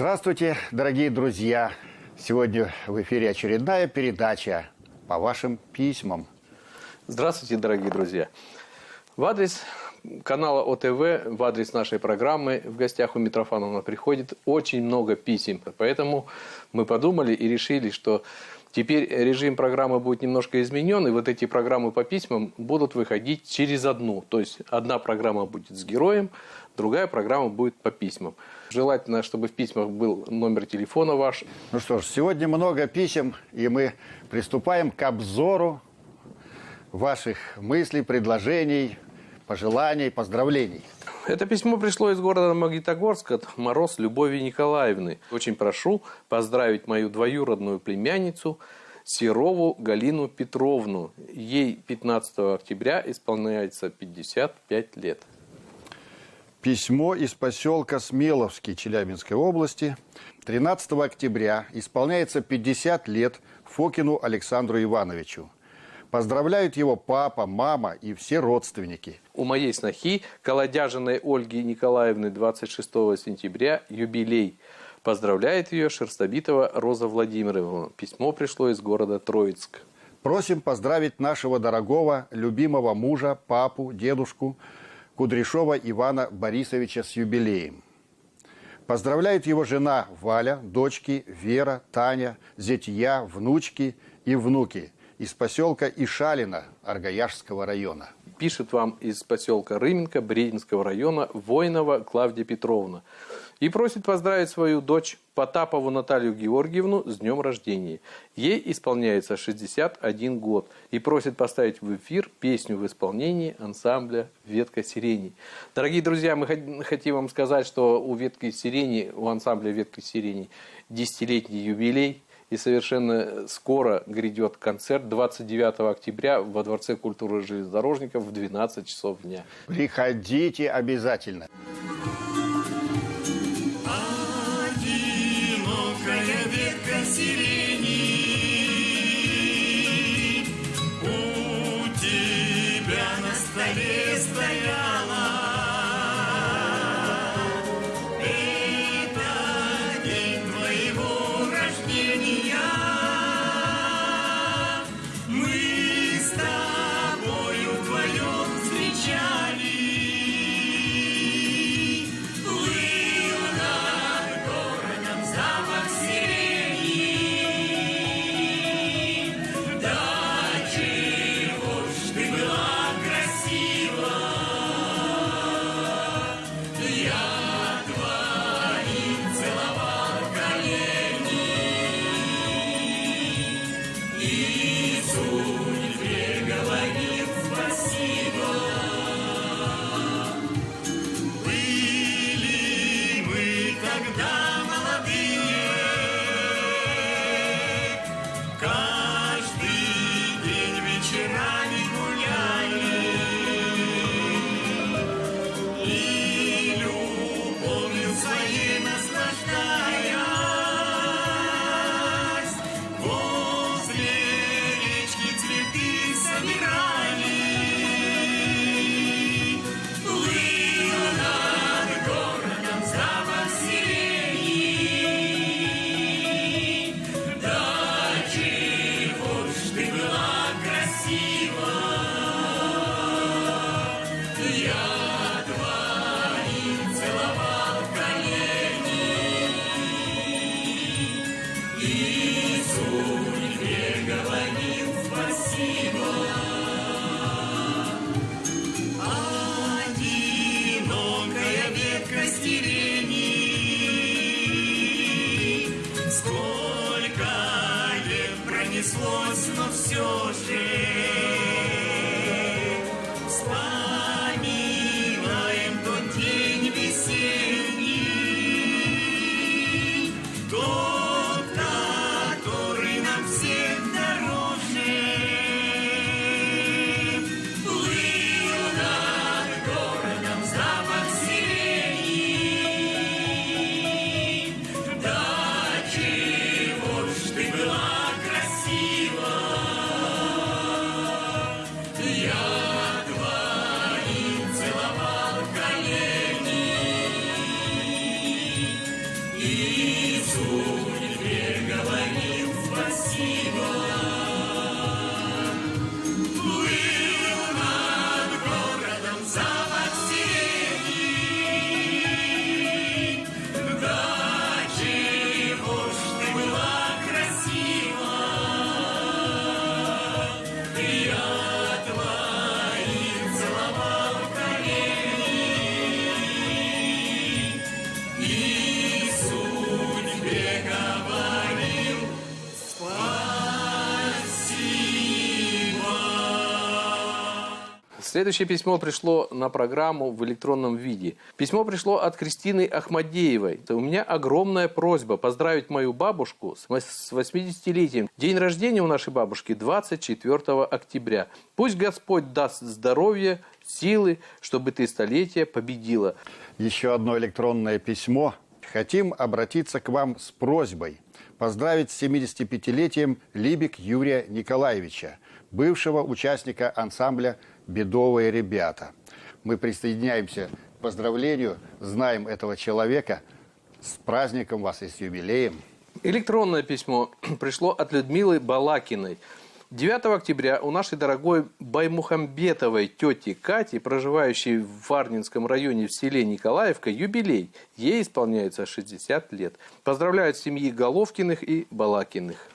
Здравствуйте, дорогие друзья! Сегодня в эфире очередная передача по вашим письмам. Здравствуйте, дорогие друзья! В адрес канала ОТВ, в адрес нашей программы в гостях у Митрофановна приходит очень много писем. Поэтому мы подумали и решили, что теперь режим программы будет немножко изменен, и вот эти программы по письмам будут выходить через одну. То есть одна программа будет с героем, другая программа будет по письмам. Желательно, чтобы в письмах был номер телефона ваш. Ну что ж, сегодня много писем, и мы приступаем к обзору ваших мыслей, предложений, пожеланий, поздравлений. Это письмо пришло из города Магнитогорска от Мороз Любови Николаевны. Очень прошу поздравить мою двоюродную племянницу Серову Галину Петровну. Ей 15 октября исполняется 55 лет. Письмо из поселка Смеловский Челябинской области. 13 октября исполняется 50 лет Фокину Александру Ивановичу. Поздравляют его папа, мама и все родственники. У моей снохи, Колодяжиной Ольги Николаевны, 26 сентября юбилей. Поздравляет ее Шерстобитова Роза Владимировна. Письмо пришло из города Троицк. Просим поздравить нашего дорогого, любимого мужа, папу, дедушку Кудряшова Ивана Борисовича с юбилеем. Поздравляет его жена Валя, дочки Вера, Таня, зятья, внучки и внуки из поселка Ишалино Аргаяшского района. Пишет вам из поселка Рыменка Брединского района Войнова Клавдия Петровна. И просит поздравить свою дочь Потапову Наталью Георгиевну с днем рождения. Ей исполняется 61 год. И просит поставить в эфир песню в исполнении ансамбля «Ветка сирени». Дорогие друзья, мы хотим вам сказать, что у «Ветки сирени», у ансамбля «Ветки сирени» 10-летний юбилей. И совершенно скоро грядет концерт 29 октября во Дворце культуры железнодорожников в 12 часов дня. Приходите обязательно. Одинокая ветка сирени, у тебя на столе стояла. Это день твоего рождения. Мы с тобою вдвоем встречали. Плыл над городом запах сирени. Да чего ж ты была красива. Я твоим целовал колени. И судьбе говорил спасибо. Были мы тогда молодые, каждый день вечерами гуляли. И любовью своей наслаждаясь, возле речки цветы собирали. Плыл над городом запах сирени. Да чего ж ты была красива. Я твоим целовал колени. И судьбе говорил спасибо. Одинокая ветка сирени. Сколько лет пронеслось, но все же вспоминаем тот день весенний, тот, который нам всех дороже. Плыл над городом запах сирени. Да чего ж ты была красива. Я Следующее письмо пришло на программу в электронном виде. Письмо пришло от Кристины Ахмадеевой. У меня огромная просьба поздравить мою бабушку с 80-летием. День рождения у нашей бабушки 24 октября. Пусть Господь даст здоровье, силы, чтобы ты столетие победила. Еще одно электронное письмо. Хотим обратиться к вам с просьбой поздравить с 75-летием Либик Юрия Николаевича, бывшего участника ансамбля «Бедовые ребята». Мы присоединяемся к поздравлению, знаем этого человека. С праздником вас и с юбилеем. Электронное письмо пришло от Людмилы Балакиной. 9 октября у нашей дорогой Баймухамбетовой тети Кати, проживающей в Варнинском районе в селе Николаевка, юбилей. Ей исполняется 60 лет. Поздравляют семьи Головкиных и Балакиных.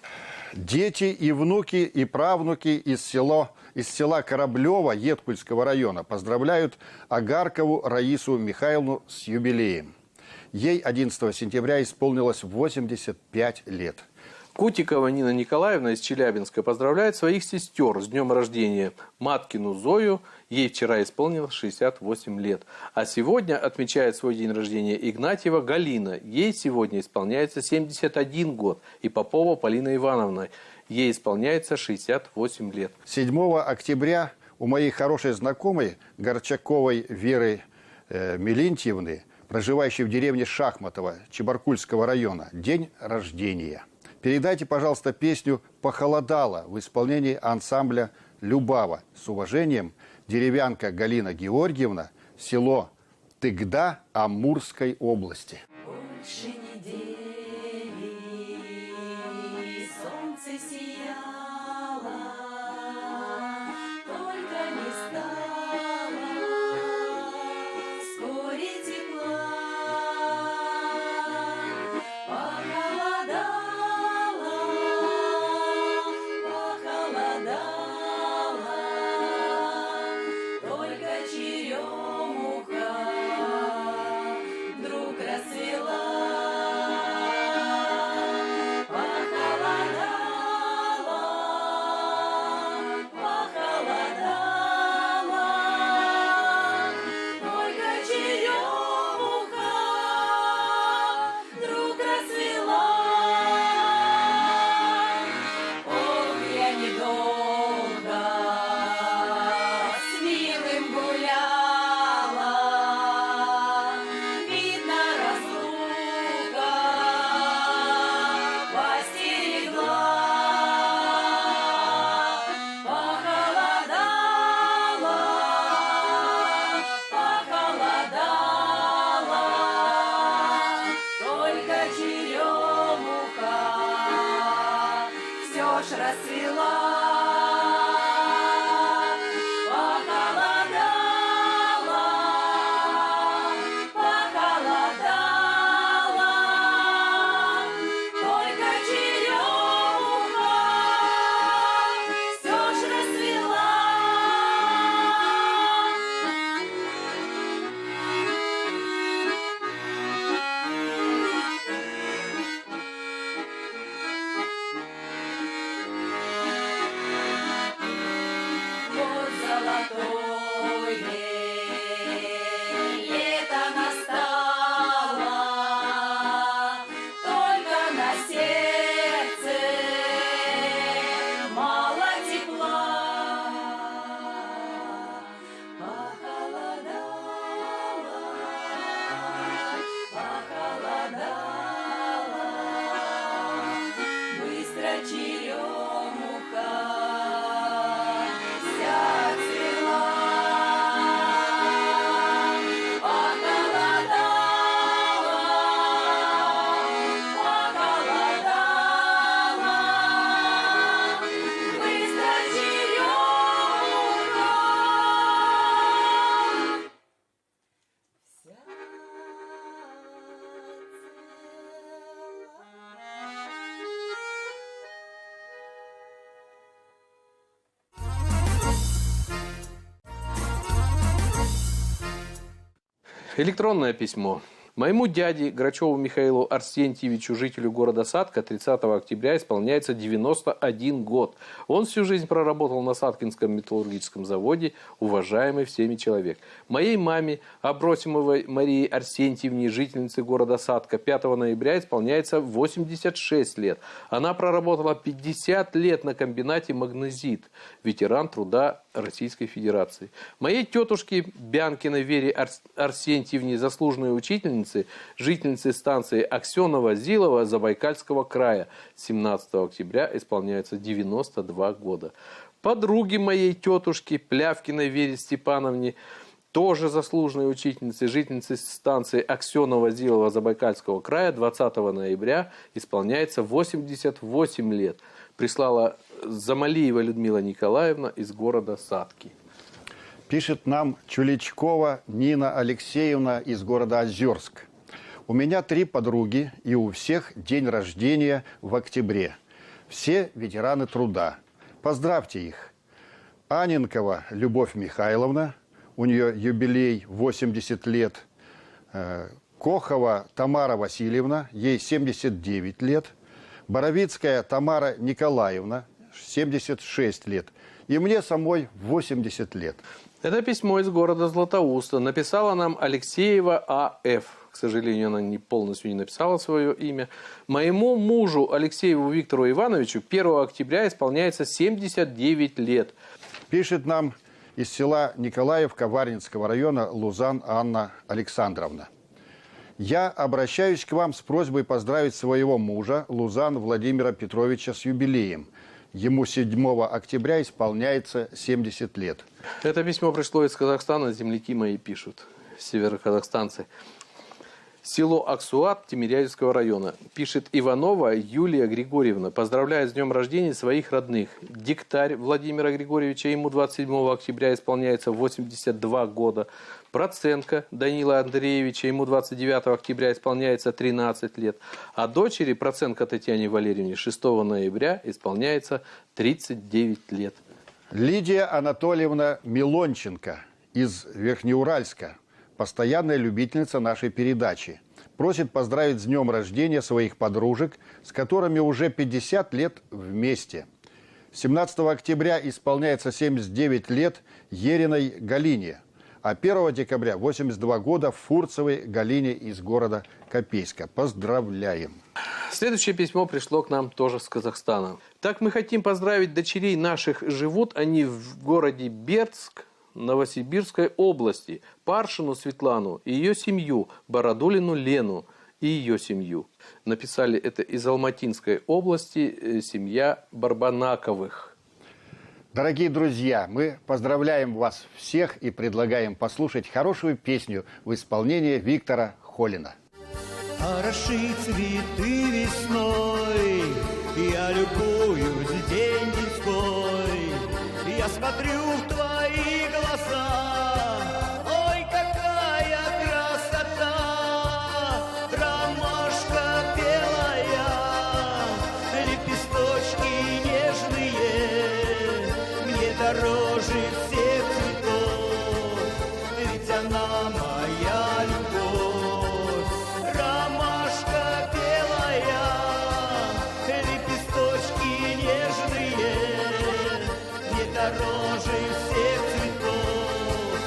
Дети и внуки и правнуки из села Кораблево Еткульского района поздравляют Агаркову Раису Михайловну с юбилеем. Ей 11 сентября исполнилось 85 лет. Кутикова Нина Николаевна из Челябинска поздравляет своих сестер с днем рождения. Маткину Зою, ей вчера исполнилось 68 лет. А сегодня отмечает свой день рождения Игнатьева Галина. Ей сегодня исполняется 71 год. И Попова Полина Ивановна. Ей исполняется 68 лет. 7 октября у моей хорошей знакомой Горчаковой Веры Мелентьевны, проживающей в деревне Шахматово Чебаркульского района, день рождения. Передайте, пожалуйста, песню «Похолодало» в исполнении ансамбля «Любава». С уважением, деревянка Галина Георгиевна, село Тыгда Амурской области. Больше недели солнце сияло, только не стало вскоре тепла. Электронное письмо Моему дяде Грачеву Михаилу Арсентьевичу, жителю города Сатка, 30 октября исполняется 91 год. Он всю жизнь проработал на Саткинском металлургическом заводе, уважаемый всеми человек. Моей маме Абросимовой Марии Арсентьевне, жительнице города Сатка, 5 ноября исполняется 86 лет. Она проработала 50 лет на комбинате «Магнезит», ветеран труда Российской Федерации. Моей тетушке Бянкиной Вере Арсентьевне, заслуженной учительнице, жительнице станции Аксенова-Зилова Забайкальского края, 17 октября исполняется 92 года. Подруге моей тетушки Плявкиной Вере Степановне, тоже заслуженной учительнице, жительнице станции Аксенова-Зилова Забайкальского края, 20 ноября исполняется 88 лет. Прислала Замалиева Людмила Николаевна из города Сатки. Пишет нам Чуличкова Нина Алексеевна из города Озерск. У меня 3 подруги, и у всех день рождения в октябре. Все ветераны труда. Поздравьте их. Аненкова Любовь Михайловна, у нее юбилей 80 лет. Кохова Тамара Васильевна, ей 79 лет. Боровицкая Тамара Николаевна, 76 лет. И мне самой 80 лет. Это письмо из города Златоуста. Написала нам Алексеева А.Ф. К сожалению, она полностью не написала свое имя. Моему мужу Алексееву Виктору Ивановичу 1 октября исполняется 79 лет. Пишет нам из села Николаевка Варнинского района Лузан Анна Александровна. Я обращаюсь к вам с просьбой поздравить своего мужа Лузан Владимира Петровича с юбилеем. Ему 7 октября исполняется 70 лет. Это письмо пришло из Казахстана, земляки мои пишут, североказахстанцы. Село Аксуат Тимирязевского района. Пишет Иванова Юлия Григорьевна. Поздравляет с днем рождения своих родных. Дегтарь Владимира Григорьевича, ему 27 октября исполняется 82 года. Проценко Данила Андреевича, ему 29 октября исполняется 13 лет. А дочери Проценко Татьяне Валерьевне 6 ноября исполняется 39 лет. Лидия Анатольевна Милонченко из Верхнеуральска. Постоянная любительница нашей передачи. Просит поздравить с днем рождения своих подружек, с которыми уже 50 лет вместе. 17 октября исполняется 79 лет Ериной Галине, а 1 декабря 82 года Фурцевой Галине из города Копейска. Поздравляем! Следующее письмо пришло к нам тоже с Казахстана. Так мы хотим поздравить дочерей наших. Живут они в городе Бердск, Новосибирской области, Паршину Светлану и ее семью, Бородулину Лену и ее семью. Написали это из Алматинской области, семья Барбанаковых. Дорогие друзья, мы поздравляем вас всех и предлагаем послушать хорошую песню в исполнении Виктора Холина. Хороши цветы весной, я любуюсь день людской, я смотрю в твои глаза, ой, какая красота, ромашка белая, лепесточки нежные, мне дороже всех цветов, ведь она моя любовь. Ромашка белая, лепесточки нежные, не дороже всех цветов,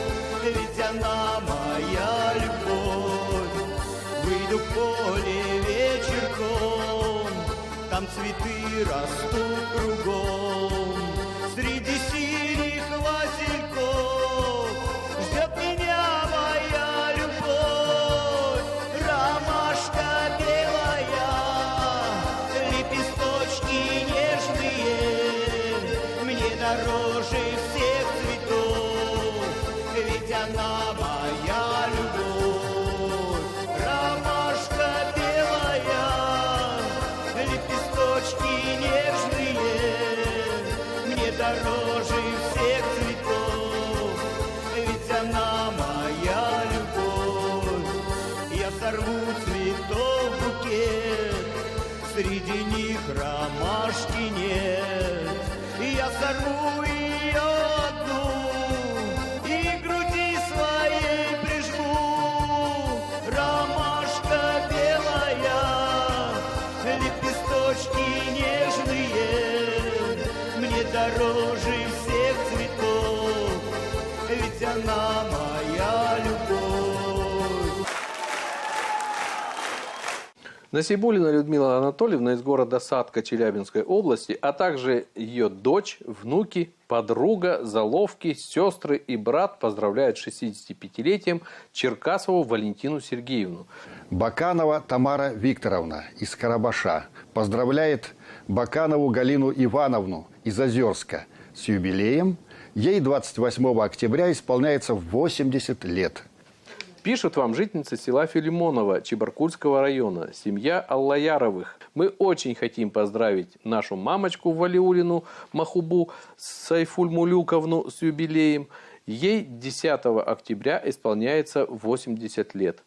ведь она моя любовь. Выйду в поле вечерком, там цветы растут кругом, среди синих васильков ждет меня моя любовь. Ромашка белая, лепесточки нежные, мне дороже всех цветов, ведь она моя любовь. Ромашка белая, лепесточки нежные, мне дороже всех цветов, ведь она моя любовь. Я сорву цветов букет, среди них ромашки нет. Я сорву ее одну и к груди своей прижму. Ромашка дороже всех цветов, ведь она моя любовь. Насибуллина Людмила Анатольевна из города Сатка Челябинской области, а также ее дочь, внуки, подруга, заловки, сестры и брат поздравляют с 65-летием Черкасову Валентину Сергеевну. Баканова Тамара Викторовна из Карабаша поздравляет Баканову Галину Ивановну из Озерска с юбилеем. Ей 28 октября исполняется 80 лет. Пишут вам жительницы села Филимонова Чебаркульского района, семья Аллаяровых. Мы очень хотим поздравить нашу мамочку Валиулину Махубу Сайфульмулюковну с юбилеем. Ей 10 октября исполняется 80 лет.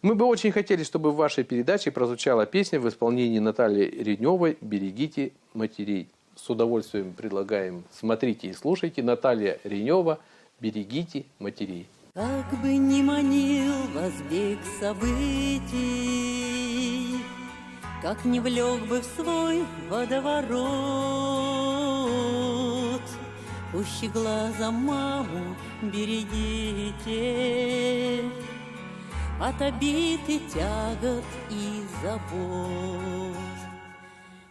Мы бы очень хотели, чтобы в вашей передаче прозвучала песня в исполнении Натальи Реневой «Берегите матерей». С удовольствием предлагаем. Смотрите и слушайте. Наталья Ренева «Берегите матерей». Как бы ни манил вас бег событий, как не влек бы в свой водоворот, пуще глазом маму берегите от обид и тягот и забот.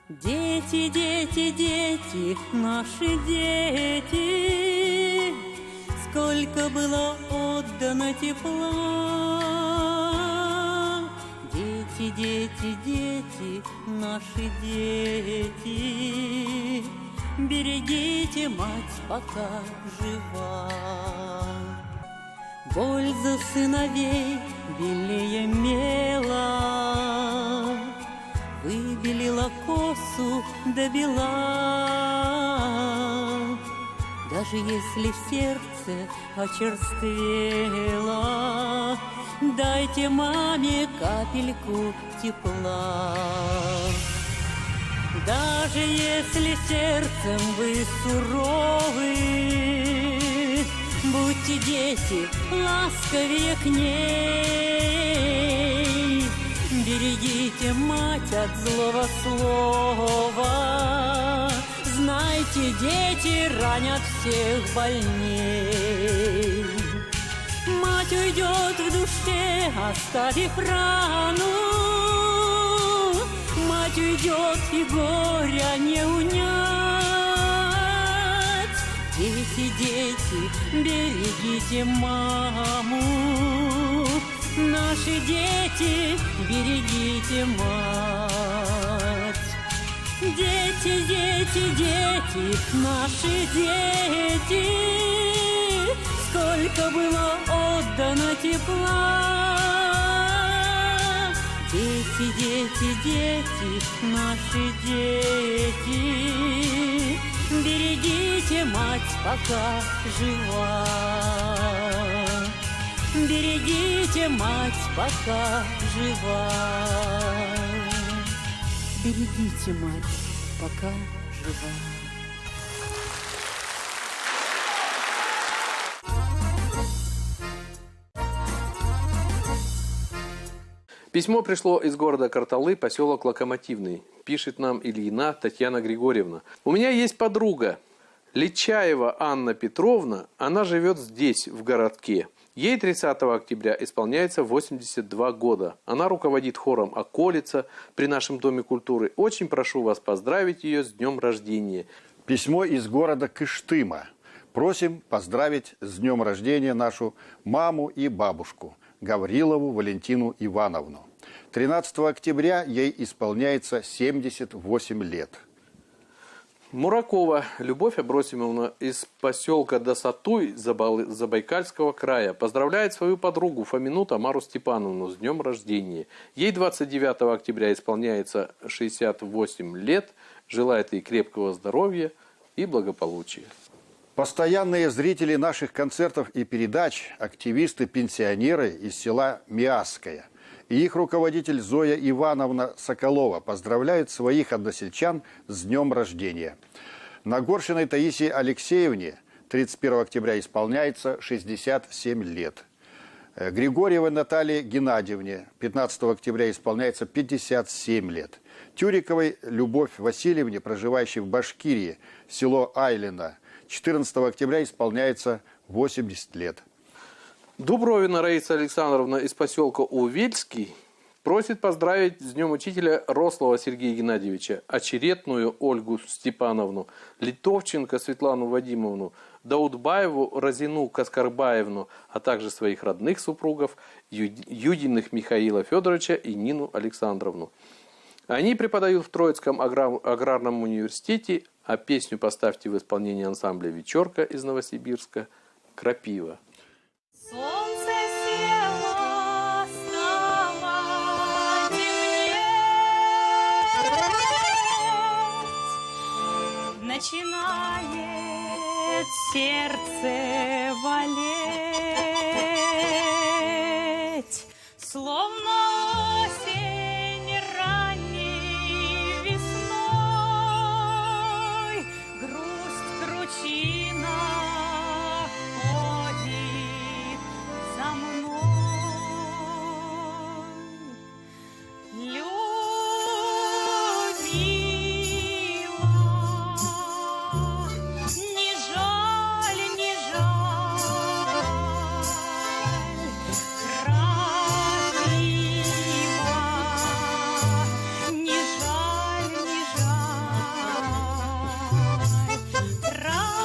Дети, дети, дети, наши дети, сколько было отдано тепла. Дети, дети, дети, наши дети, берегите мать, пока жива. Боль за сыновей белее мела, выбелила косу до бела. Даже если в сердце очерствело, дайте маме капельку тепла. Даже если сердцем вы суровы, будьте, дети, ласковее к ней. Берегите мать от злого слова. Знайте, дети ранят всех больней. Мать уйдет в душе, оставив рану. Мать уйдет, и горя не унять. Дети, дети, берегите маму. Наши дети, берегите мать. Дети, дети, дети, наши дети, сколько было отдано тепла. Дети, дети, дети, наши дети, берегите мать, пока жива. Берегите мать, пока жива. Берегите мать, пока жива. Письмо пришло из города Карталы, поселок Локомотивный. Пишет нам Ильина Татьяна Григорьевна. У меня есть подруга, Личаева Анна Петровна. Она живет здесь, в городке. Ей 30 октября исполняется 82 года. Она руководит хором «Околица» при нашем Доме культуры. Очень прошу вас поздравить ее с днем рождения. Письмо из города Кыштыма. Просим поздравить с днем рождения нашу маму и бабушку Гаврилову Валентину Ивановну. 13 октября ей исполняется 78 лет. Муракова Любовь Абросимовна из поселка Досатуй Забайкальского края поздравляет свою подругу Фомину Тамару Степановну с днем рождения. Ей 29 октября исполняется 68 лет. Желает ей крепкого здоровья и благополучия. Постоянные зрители наших концертов и передач, активисты-пенсионеры из села Миасское и их руководитель Зоя Ивановна Соколова поздравляют своих односельчан с днем рождения. Нагоршиной Таисии Алексеевне 31 октября исполняется 67 лет. Григорьевой Наталье Геннадьевне 15 октября исполняется 57 лет. Тюриковой Любовь Васильевне, проживающей в Башкирии, село Айлино, 14 октября исполняется 80 лет. Дубровина Раиса Александровна из поселка Увельский просит поздравить с Днем Учителя Рослова Сергея Геннадьевича, Очеретную Ольгу Степановну, Литовченко Светлану Вадимовну, Даудбаеву Разину Каскарбаевну, а также своих родных супругов Юдиных Михаила Федоровича и Нину Александровну. Они преподают в Троицком аграрном университете, а песню поставьте в исполнении ансамбля «Вечерка» из Новосибирска «Крапива». Солнце село, стало темнеть, начинает сердце болеть, словно осень ранней весной, грусть кручина ходит за мной. Любила, не жаль, не жаль, красиво, не жаль, не жаль, красиво,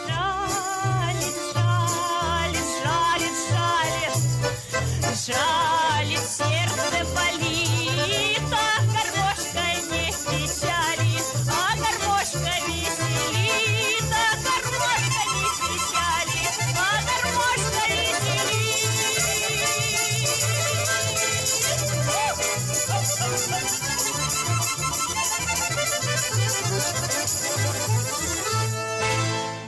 жалит, жалит, жалит, жалит, жалит, сердце болит, а гармошка не печалит, а гармошка веселит, а гармошка не печалит, а гармошка веселит.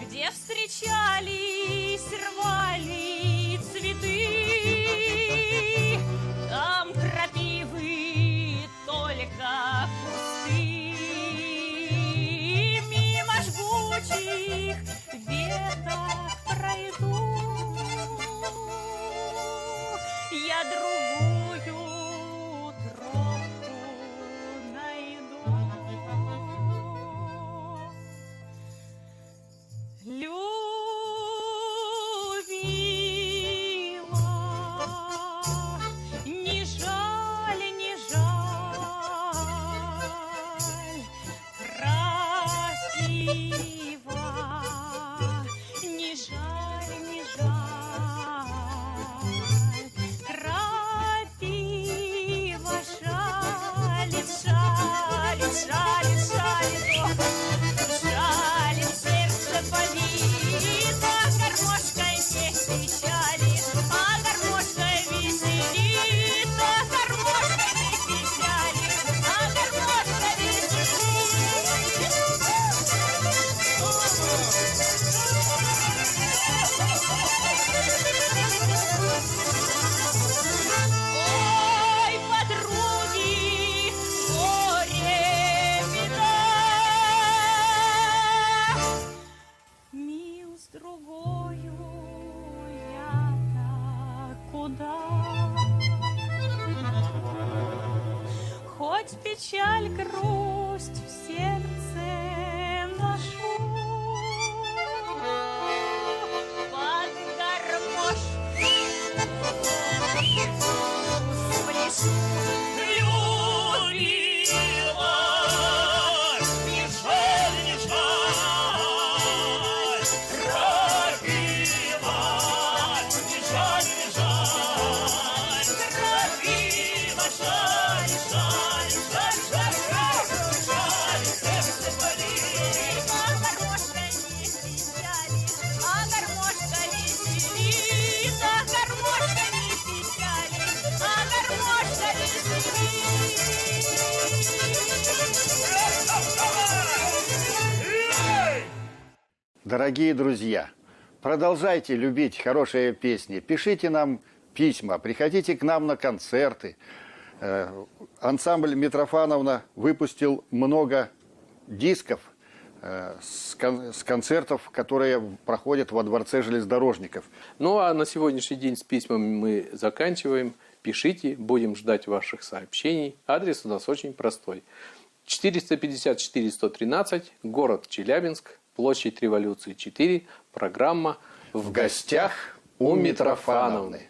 Где встречались, рвали цветы, там крапивы только кусты. Мимо жгучих веток пройду, я другую тропку найду. Любила, не жаль, не жаль, красиво, не жаль, не жаль, крапива жалит, жалит, жалит, жалит, ох, жалит, сердце болит, а гармошка не печалит, а гармошка веселит, а гармошка не печалит, а гармошка Ой, подруги, горе беда, мил с другою я-то куда? Хоть печаль, грусть в сердце ношу, под гармошку спляшу. Любила, не жаль, не жаль, крапива, не жаль, не жаль, крапива, жаль, жаль, жаль, жаль, жаль, сердце болит, А гармошка не печалит, а гармошка веселит, а гармошка не печалит, а гармошка веселит. Дорогие друзья, продолжайте любить хорошие песни, пишите нам письма, приходите к нам на концерты. Ансамбль Митрофановна выпустил много дисков с концертов, которые проходят во Дворце железнодорожников. Ну а на сегодняшний день с письмами мы заканчиваем. Пишите, будем ждать ваших сообщений. Адрес у нас очень простой. 454-113, город Челябинск, площадь Революции 4, программа «В гостях у Митрофановны».